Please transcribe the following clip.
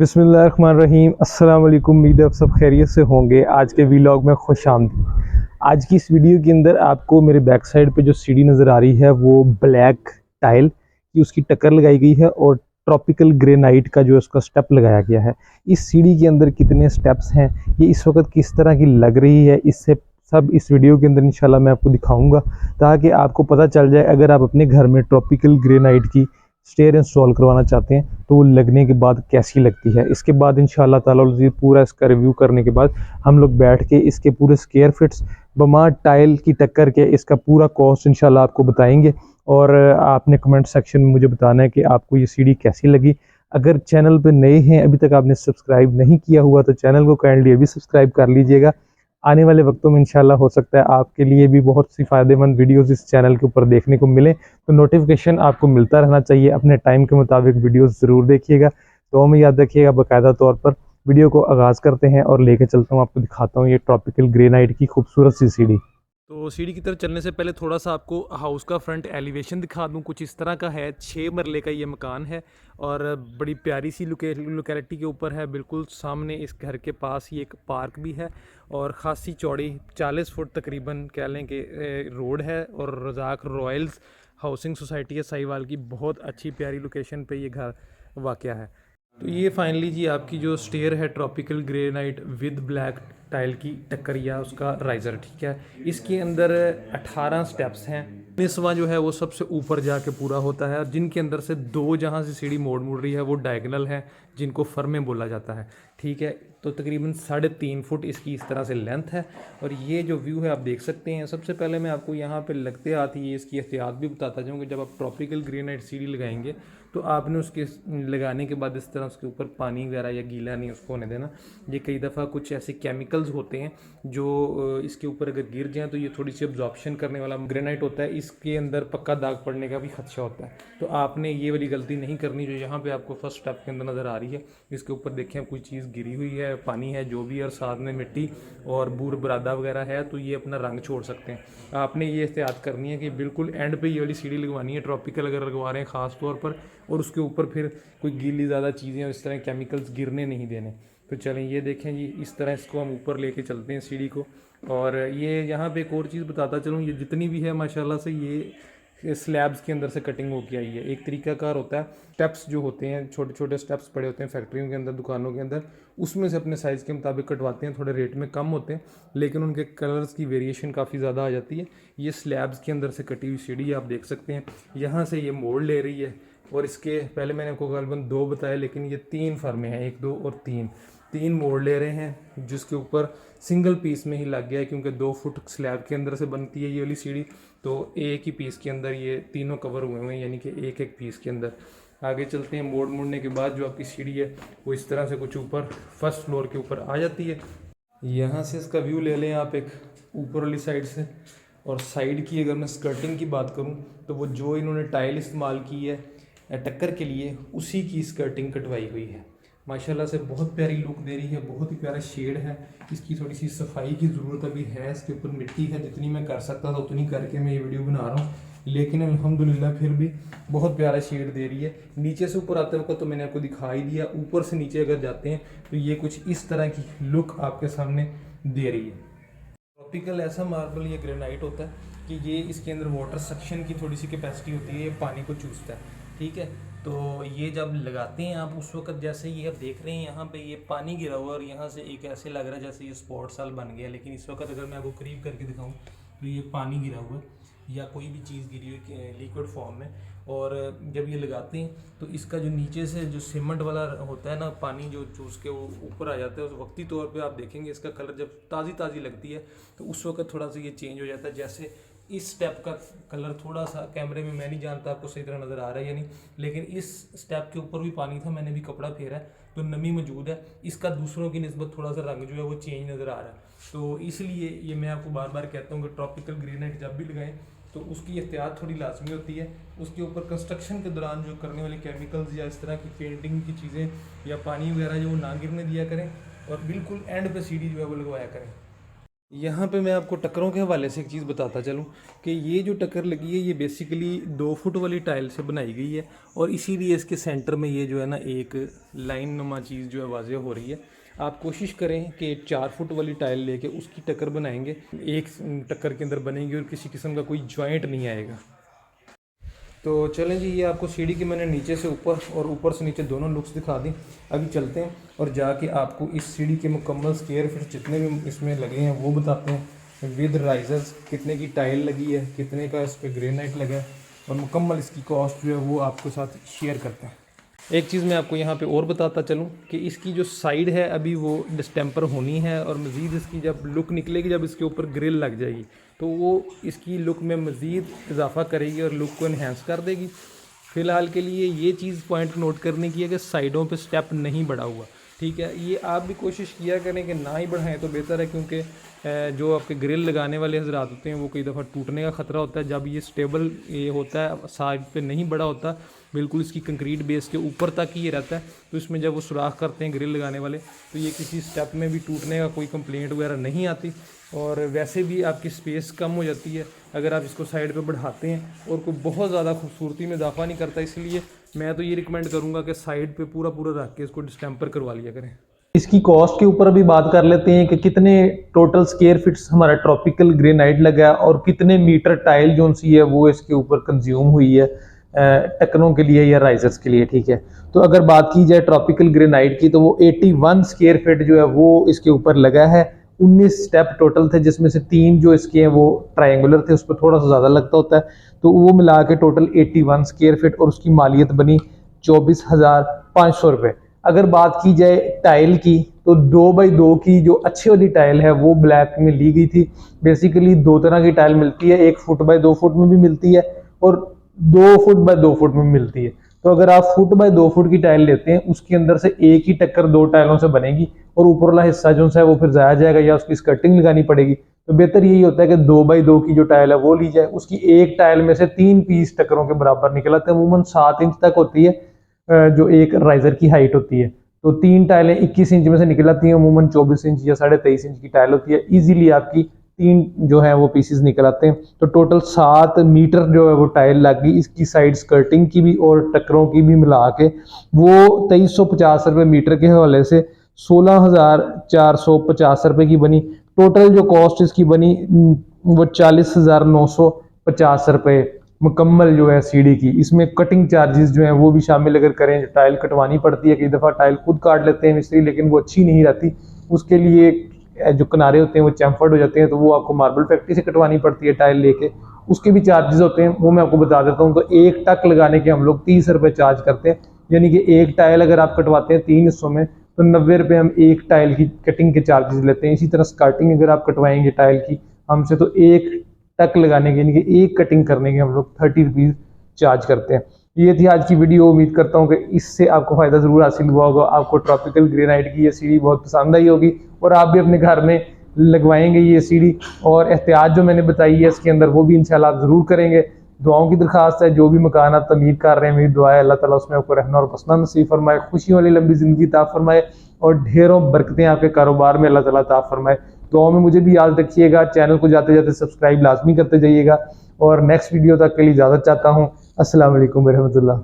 बिस्मिल्लाहिर्रहमानिर्रहीम। अस्सलाम वालेकुम। उम्मीद है आप सब खैरियत से होंगे। आज के व्लॉग में खुश आमदीद। आज की इस वीडियो के अंदर आपको मेरे बैक साइड पे जो सीढ़ी नज़र आ रही है वो ब्लैक टाइल की उसकी टक्कर लगाई गई है और ट्रॉपिकल ग्रेनाइट का जो उसका स्टेप लगाया गया है। इस सीढ़ी के अंदर कितने स्टेप्स हैं, ये इस वक्त किस तरह की लग रही है, इससे सब इस वीडियो के अंदर इंशाल्लाह मैं आपको दिखाऊंगा, ताकि आपको पता चल जाए अगर आप अपने घर में ट्रॉपिकल ग्रेनाइट की स्टेयर इंस्टॉल करवाना चाहते हैं तो वो लगने के बाद कैसी लगती है। इसके बाद इंशाल्लाह ताला पूरा इसका रिव्यू करने के बाद हम लोग बैठ के इसके पूरे स्क्वायर फिट्स बमा टाइल की टक्कर के इसका पूरा कॉस्ट इंशाल्लाह आपको बताएंगे। और आपने कमेंट सेक्शन में मुझे बताना है कि आपको ये सीढ़ी कैसी लगी। अगर चैनल पे नए हैं, अभी तक आपने सब्सक्राइब नहीं किया हुआ, तो चैनल को काइंडली अभी सब्सक्राइब कर लीजिएगा। आने वाले वक्तों में इंशाल्लाह हो सकता है आपके लिए भी बहुत सी फ़ायदेमंद वीडियोस इस चैनल के ऊपर देखने को मिले, तो नोटिफिकेशन आपको मिलता रहना चाहिए। अपने टाइम के मुताबिक वीडियोस ज़रूर देखिएगा, तो हमें याद रखिएगा। बाकायदा तौर पर वीडियो को आगाज़ करते हैं और लेके चलता हूँ, आपको दिखाता हूँ ये ट्रॉपिकल ग्रेनाइट की खूबसूरत सी सीढ़ी। तो सीढ़ी की तरफ चलने से पहले थोड़ा सा आपको हाउस का फ्रंट एलिवेशन दिखा दूं। कुछ इस तरह का है, 6 मरले का ये मकान है और बड़ी प्यारी सी लोकेलिटी के ऊपर है। बिल्कुल सामने इस घर के पास ही एक पार्क भी है और ख़ासी चौड़ी 40 फुट तकरीबन कह लें कि रोड है। और रज़ाक रॉयल्स हाउसिंग सोसाइटी है साहिवाल की, बहुत अच्छी प्यारी लोकेशन पे ये घर वाक़या है। तो ये फाइनली जी आपकी जो स्टेयर है tropical granite with black tile की टक्कर या उसका राइज़र, ठीक है। इसके अंदर 18 स्टेप्स हैं। 19वां जो है वो सबसे ऊपर जाके पूरा होता है, और जिनके अंदर से 2 जहाँ से सीढ़ी मोड़ मुड़ रही है वो डायगनल है, जिनको फर्मे बोला जाता है, ठीक है। तो तकरीबन 3.5 फुट इसकी इस तरह से लेंथ है। और ये जो व्यू है आप देख सकते हैं। सबसे पहले मैं आपको यहाँ पे लगते आती है इसकी एहतियात भी बताता जाऊँ कि जब आप ट्रॉपिकल ग्रेनाइट सीढ़ी लगाएंगे तो आपने उसके लगाने के बाद इस तरह उसके ऊपर पानी वगैरह या गीला नहीं उसको होने देना। ये कई दफ़ा कुछ ऐसे केमिकल्स होते हैं जो इसके ऊपर अगर गिर जाएँ तो ये थोड़ी सी अब्जॉर्प्शन करने वाला ग्रेनाइट होता है, इसके अंदर पक्का दाग पड़ने का भी खदशा होता है। तो आपने ये वाली गलती नहीं करनी जो यहाँ पे आपको फर्स्ट स्टेप के अंदर नज़र आ रही है। इसके ऊपर देखें कोई चीज़ गिरी हुई है, पानी है जो भी, और साथ में मिट्टी और बूर बरादा वगैरह है, तो ये अपना रंग छोड़ सकते हैं। आपने ये एहतियात करनी है कि बिल्कुल एंड पे ये वाली सीढ़ी लगवानी है ट्रॉपिकल अगर लगवा रहे हैं ख़ास तौर पर, और उसके ऊपर फिर कोई गीली ज़्यादा चीज़ें और इस तरह केमिकल्स गिरने नहीं देने। तो चलें ये देखें जी, इस तरह इसको हम ऊपर लेके चलते हैं सीढ़ी को। और ये यहाँ पे एक और चीज़ बताता चलूँ, ये जितनी भी है माशाल्लाह से ये स्लैब्स के अंदर से कटिंग होके आई है। एक तरीकाकार होता है, स्टेप्स जो होते हैं छोटे छोटे स्टेप्स पड़े होते हैं फैक्ट्रियों के अंदर, दुकानों के अंदर, उसमें से अपने साइज़ के मुताबिक कटवाते हैं। थोड़े रेट में कम होते हैं लेकिन उनके कलर्स की वेरिएशन काफ़ी ज़्यादा आ जाती है। ये स्लैब्स के अंदर से कटी हुई सीढ़ी आप देख सकते हैं। यहाँ से ये मोड़ ले रही है, और इसके पहले मैंने आपको गलबन 2 बताया लेकिन ये 3 फर्मे हैं, 1 2 और 3 मोड़ ले रहे हैं, जिसके ऊपर सिंगल पीस में ही लग गया है क्योंकि 2 फुट स्लैब के अंदर से बनती है ये वाली सीढ़ी। तो एक ही पीस के अंदर ये तीनों कवर हुए हुए हैं, यानी कि एक एक पीस के अंदर। आगे चलते हैं। मोड़ मुड़ने के बाद जो आपकी सीढ़ी है वो इस तरह से कुछ ऊपर फर्स्ट फ्लोर के ऊपर आ जाती है। यहाँ से इसका व्यू ले लें आप एक ऊपर वाली साइड से। और साइड की अगर मैं स्कर्टिंग की बात करूँ तो वो जो इन्होंने टाइल इस्तेमाल की है टक्कर के लिए, उसी की स्कर्टिंग कटवाई हुई है। माशाल्लाह से बहुत प्यारी लुक दे रही है, बहुत ही प्यारा शेड है। इसकी थोड़ी सी सफाई की ज़रूरत अभी है, इसके ऊपर मिट्टी है, जितनी मैं कर सकता था उतनी करके मैं ये वीडियो बना रहा हूँ, लेकिन अल्हम्दुलिल्लाह फिर भी बहुत प्यारा शेड दे रही है। नीचे से ऊपर आते वक्त तो मैंने आपको दिखा ही दिया, ऊपर से नीचे अगर जाते हैं तो ये कुछ इस तरह की लुक आपके सामने दे रही है। ट्रॉपिकल ऐसा मार्बल या ग्रेनाइट होता है कि ये इसके अंदर वाटर सक्शन की थोड़ी सी कैपेसिटी होती है, ये पानी को चूसता है, ठीक है। तो ये जब लगाते हैं आप उस वक्त जैसे ये आप देख रहे हैं यहाँ पे ये पानी गिरा हुआ है और यहाँ से एक ऐसे लग रहा है जैसे ये स्पॉट साल बन गया, लेकिन इस वक्त अगर मैं आपको करीब करके दिखाऊँ तो ये पानी गिरा हुआ है या कोई भी चीज़ गिरी हुई लिक्विड फॉर्म में। और जब ये लगाते हैं तो इसका जो नीचे से जो सीमेंट वाला होता है ना, पानी जो चूस के वो ऊपर आ जाता है, उस वक्ती तौर पे आप देखेंगे इसका कलर जब ताज़ी ताज़ी लगती है तो उस वक्त थोड़ा सा ये चेंज हो जाता है। जैसे इस स्टेप का कलर थोड़ा सा कैमरे में मैं नहीं जानता आपको सही तरह नज़र आ रहा है या नहीं, लेकिन इस स्टेप के ऊपर भी पानी था, मैंने भी कपड़ा फेरा है तो नमी मौजूद है। इसका दूसरों की निस्बत थोड़ा सा रंग जो है वो चेंज नज़र आ रहा है। तो इसलिए ये मैं आपको बार बार कहता हूँ कि ट्रॉपिकल ग्रेनाइट जब भी लगाएं तो उसकी एहतियात थोड़ी लाजमी होती है। उसके ऊपर कंस्ट्रक्शन के दौरान जो करने वाले केमिकल्स या इस तरह की पेंटिंग की चीज़ें या पानी वगैरह जो ना गिरने दिया करें, और बिल्कुल एंड पे सीढ़ी जो है वो लगवाया करें। यहाँ पे मैं आपको टक्करों के हवाले से एक चीज़ बताता चलूँ कि ये जो टक्कर लगी है ये बेसिकली 2 फुट वाली टाइल से बनाई गई है और इसीलिए इसके सेंटर में ये जो है ना एक लाइन नुमा चीज़ जो है वाज़ेह हो रही है। आप कोशिश करें कि 4 फुट वाली टाइल लेके उसकी टक्कर बनाएंगे, एक टक्कर के अंदर बनेगी और किसी किस्म का कोई जॉइंट नहीं आएगा। तो चलें जी, ये आपको सीढ़ी की मैंने नीचे से ऊपर और ऊपर से नीचे दोनों लुक्स दिखा दी। अभी चलते हैं और जाके आपको इस सीढ़ी के मुकम्मल स्क्वायर फीट जितने भी इसमें लगे हैं वो बताते हैं, विद राइजर्स कितने की टाइल लगी है, कितने का इस पर ग्रेनाइट लगा है और मुकम्मल इसकी कॉस्ट जो है वो आपके साथ शेयर करते हैं। एक चीज़ मैं आपको यहाँ पे और बताता चलूँ कि इसकी जो साइड है अभी वो डिस्टेम्पर होनी है और मज़ीद इसकी जब लुक निकलेगी, जब इसके ऊपर ग्रिल लग जाएगी तो वो इसकी लुक में मज़ीद इजाफा करेगी और लुक को इन्हेंस कर देगी। फ़िलहाल के लिए ये चीज़ पॉइंट नोट करने की है कि साइडों पे स्टेप नहीं बढ़ा हुआ, ठीक है। ये आप भी कोशिश किया करें कि ना ही बढ़ाएं तो बेहतर है, क्योंकि जो आपके ग्रिल लगाने वाले हजरात होते हैं वो कई दफ़ा टूटने का ख़तरा होता है। जब ये स्टेबल ये होता है, साइड पे नहीं बड़ा होता, बिल्कुल इसकी कंक्रीट बेस के ऊपर तक ही ये रहता है, तो इसमें जब वो सुराख करते हैं ग्रिल लगाने वाले तो ये किसी स्टेप में भी टूटने का कोई कंप्लेंट वगैरह नहीं आती। और वैसे भी आपकी स्पेस कम हो जाती है अगर आप इसको साइड पे बढ़ाते हैं और कोई बहुत ज़्यादा खूबसूरती में इजाफा नहीं करता। इसलिए मैं तो ये रिकमेंड करूँगा कि साइड पे पूरा रख के इसको डिस्टेम्पर करवा लिया करें। इसकी कॉस्ट के ऊपर अभी बात कर लेते हैं कि कितने टोटल स्क्वायर फीट्स हमारा ट्रॉपिकल ग्रेनाइट लगा है और कितने मीटर टाइल जो सी है वो इसके ऊपर कंज्यूम हुई है टक्करों के लिए या राइजर्स के लिए, ठीक है। तो अगर बात की जाए ट्रॉपिकल ग्रेनाइट की तो वो 81 स्क्वायर फीट जो है वो इसके ऊपर लगा है। 19 स्टेप टोटल थे, जिसमें से 3 जो इसके हैं वो ट्रायंगुलर थे, उस पर थोड़ा सा ज़्यादा लगता होता है, तो वो मिला के टोटल 81 स्क्वायर फीट और उसकी मालियत बनी 24,500 रुपये। अगर बात की जाए टाइल की तो 2x2 की जो अच्छी वाली टाइल है वो ब्लैक में ली गई थी। बेसिकली 2 तरह की टाइल मिलती है, 1 फुट बाय 2 फुट में भी मिलती है और 2 फुट बाय 2 फुट में मिलती है। तो अगर आप फुट बाय 2 फुट की टाइल लेते हैं उसके अंदर से एक ही टक्कर 2 टाइलों से बनेगी और ऊपर वाला हिस्सा जो है वो फिर जाया जाएगा या उसकी स्कर्टिंग लगानी पड़ेगी। तो बेहतर यही होता है कि 2x2 की जो टाइल है वो ली जाए। उसकी एक टाइल में से 3 पीस टक्करों के बराबर निकल आते हैं, अमूमन 7 इंच तक होती है जो एक राइजर की हाइट होती है। तो 3 टाइलें 21 इंच में से निकल आती हैं, अमूमन 24 इंच या 23.5 इंच की टाइल होती है। इजीली आपकी 3 जो है वो पीसेस निकल आते हैं। तो टोटल 7 मीटर जो है वो टाइल लग गई, इसकी साइड स्कर्टिंग की भी और टक्करों की भी मिला के वो 2350 रुपये मीटर के हवाले से 16,450 रुपये की बनी। टोटल जो कॉस्ट इसकी बनी वो 40,950 रुपये मुकम्मल जो है सीढ़ी की। इसमें कटिंग चार्जेस जो हैं वो भी शामिल अगर करें, टाइल कटवानी पड़ती है, कई दफ़ा टाइल खुद काट लेते हैं मिस्त्री लेकिन वो अच्छी नहीं रहती, उसके लिए जो किनारे होते हैं वो चैम्फर्ड हो जाते हैं, तो वो आपको मार्बल फैक्ट्री से कटवानी पड़ती है टाइल लेके, उसके भी चार्जेस होते हैं, वो मैं आपको बता देता हूँ। तो एक टक लगाने के हम लोग 30 रुपये चार्ज करते हैं, यानी कि एक टाइल अगर आप कटवाते हैं 3 हिस्सों में तो 90 रुपये हम एक टाइल की कटिंग के चार्जेस लेते हैं। इसी तरह स्कर्टिंग अगर आप कटवाएंगे टाइल की हमसे तो एक टक लगाने के यानी कि एक कटिंग करने के हम लोग 30 रुपीज़ चार्ज करते हैं। ये थी आज की वीडियो। उम्मीद करता हूँ कि इससे आपको फ़ायदा ज़रूर हासिल हुआ होगा। आपको ट्रॉपिकल ग्रेनाइट की ये सीढ़ी बहुत पसंद आई होगी और आप भी अपने घर में लगवाएंगे ये सीढ़ी, और एहतियात जो मैंने बताई है इसके अंदर वो भी इंशाल्लाह आप ज़रूर करेंगे। दुआओं की दरखास्त है, जो भी मकान आप तमीर कर रहे हैं मेरी दुआ है अल्लाह ताला उसमें आपको रहना और बसना नसीब फरमाए, खुशियों वाली लंबी ज़िंदगी अता फरमाए और ढेरों बरकतें आपके कारोबार में अल्लाह ताला अता फरमाए। दुआओं में मुझे भी याद रखिएगा। चैनल को जाते जाते सब्सक्राइब लाजमी करते जाइएगा और नेक्स्ट वीडियो तक के लिए इजाज़त चाहता हूँ। अस्सलाम वालेकुम रहमतुल्लाह।